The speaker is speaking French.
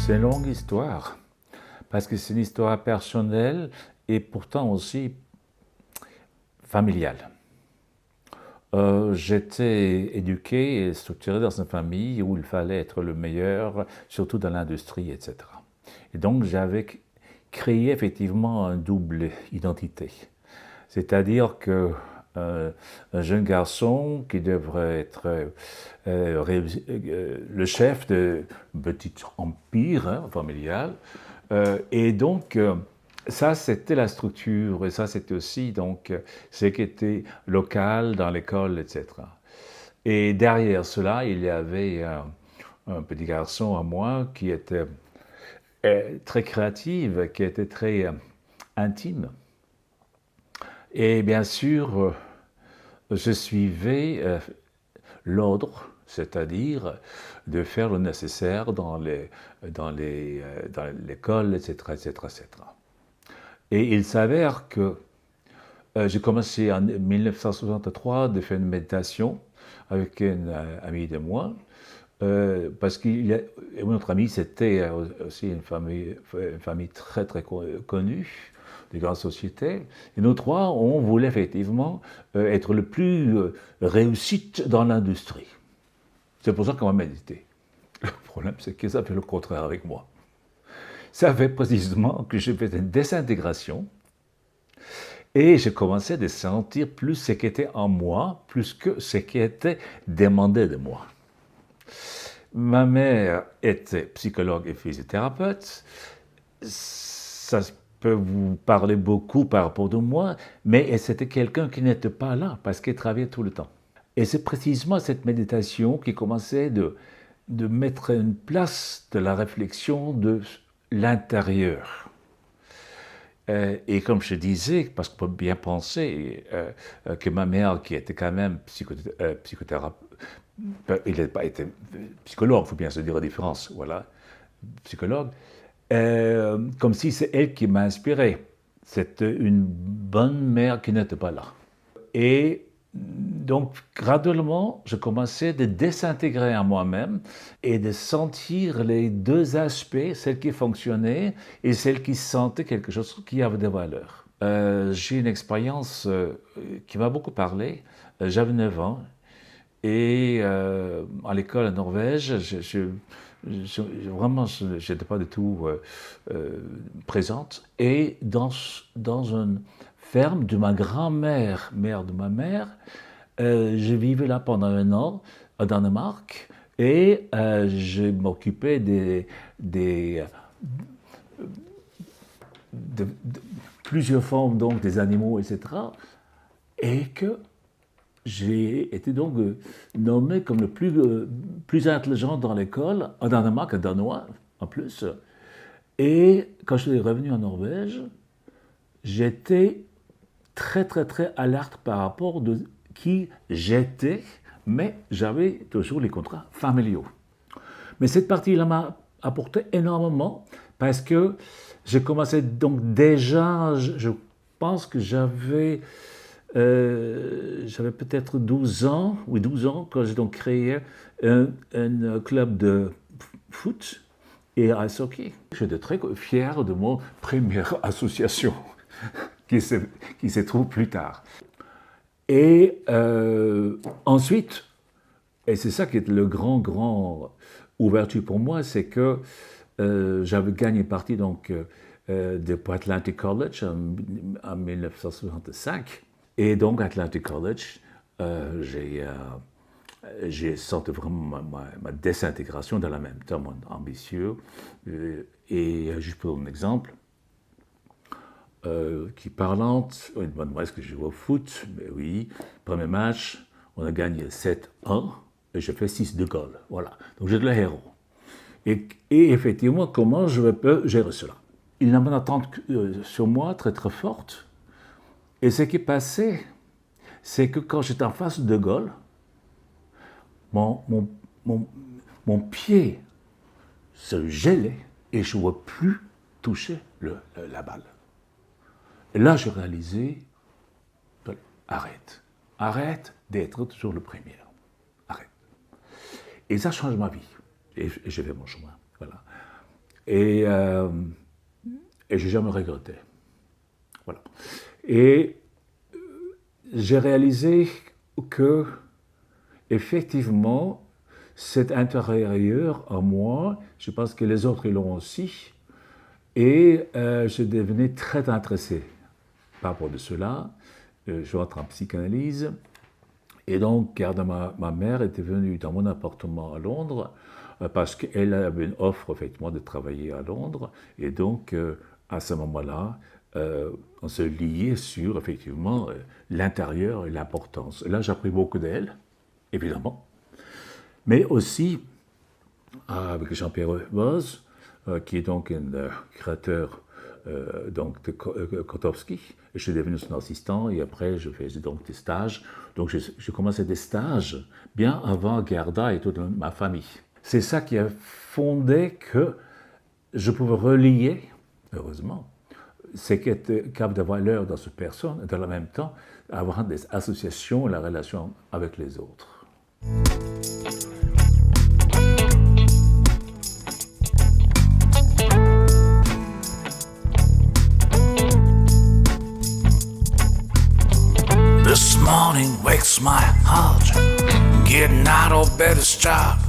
C'est une longue histoire, parce que c'est une histoire personnelle et pourtant aussi familiale. J'étais éduqué et structuré dans une famille où il fallait être le meilleur, surtout dans l'industrie, etc. Et donc j'avais créé effectivement une double identité. C'est-à-dire que un jeune garçon qui devrait être le chef d'un petit empire familial. Et donc, ça, c'était la structure, et ça, c'était aussi donc, ce qui était local dans l'école, etc. Et derrière cela, il y avait un petit garçon à moi qui était très créatif, qui était très intime. Et bien sûr, je suivais l'ordre, c'est-à-dire de faire le nécessaire dans l'école, etc., etc., etc. Et il s'avère que j'ai commencé en 1963 de faire une méditation avec une amie de moi, parce qu'il a notre amie, c'était aussi une famille très très connue des grandes sociétés. Et nous trois, on voulait effectivement être le plus réussite dans l'industrie. C'est pour ça qu'on va méditer. Le problème, c'est que ça fait le contraire avec moi. Ça fait précisément que j'ai fait une désintégration et j'ai commencé à sentir plus ce qui était en moi, plus que ce qui était demandé de moi. Ma mère était psychologue et physiothérapeute. Ça peut vous parler beaucoup par rapport de moi, mais c'était quelqu'un qui n'était pas là parce qu'elle travaillait tout le temps. Et c'est précisément cette méditation qui commençait de mettre une place de la réflexion de l'intérieur. Et comme je disais, parce qu'on peut bien penser que ma mère, qui était quand même psychothérapeute, il n'a pas été psychologue, il faut bien se dire la différence, voilà, psychologue, comme si c'est elle qui m'a inspiré. C'était une bonne mère qui n'était pas là. Et donc, graduellement, je commençais à désintégrer en moi-même et de sentir les deux aspects, celle qui fonctionnait et celle qui sentait quelque chose qui avait de valeur. J'ai une expérience qui m'a beaucoup parlé. J'avais 9 ans et à l'école en Norvège, vraiment, je n'étais pas du tout présente. Et dans une ferme de ma grand-mère, mère de ma mère, je vivais là pendant 1 an, au Danemark, et je m'occupais de plusieurs formes, donc des animaux, etc. Et que j'ai été donc nommé comme le plus intelligent dans l'école, en Danemark, un Danois en plus. Et quand je suis revenu en Norvège, j'étais très très très alerte par rapport de qui j'étais, mais j'avais toujours les contrats familiaux. Mais cette partie-là m'a apporté énormément parce que j'ai commencé donc déjà, je pense que j'avais peut-être 12 ans, oui 12 ans, quand j'ai donc créé un club de foot et ice hockey. J'étais très fier de mon première association qui se trouve plus tard. Et ensuite, et c'est ça qui est le grand ouverture pour moi, c'est que j'avais gagné partie donc de Atlantic College en 1965. Et donc, Atlantic College, j'ai senti vraiment ma désintégration dans la même temps, mon ambitieux. Et juste pour un exemple, qui parlante, une bonne est-ce que je joue au foot? Mais oui, premier match, on a gagné 7-1 et je fais 6 de goal. Voilà, donc j'ai de le héros. Et effectivement, comment je peux gérer cela? Il y a une attente sur moi très très forte. Et ce qui est passé, c'est que quand j'étais en face de goal, mon pied se gelait et je ne pouvais plus toucher la balle. Et là, j'ai réalisé, arrête d'être toujours le premier. Arrête. Et ça change ma vie. Et j'ai fait mon chemin. Voilà. Et, j'ai jamais regretté. Voilà. Et j'ai réalisé que, effectivement, cet intérieur en moi, je pense que les autres ils l'ont aussi, et je devenais très intéressé par rapport de cela. Je rentre en psychanalyse, et donc, car ma mère était venue dans mon appartement à Londres, parce qu'elle avait une offre, effectivement, de travailler à Londres, et donc, à ce moment-là, on se liait sur, effectivement, l'intérieur et l'importance. Là, j'ai appris beaucoup d'elle, évidemment, mais aussi avec Jean-Pierre Voz, qui est donc un créateur donc de Kotowski, et je suis devenu son assistant, et après je faisais donc des stages. Donc je commençais des stages bien avant Gerda et toute ma famille. C'est ça qui a fondé que je pouvais relier, heureusement, ces caves de valeur dans cette personne, et dans le même temps avoir des associations et la relation avec les autres. This morning wakes my heart, getting out of bed is start.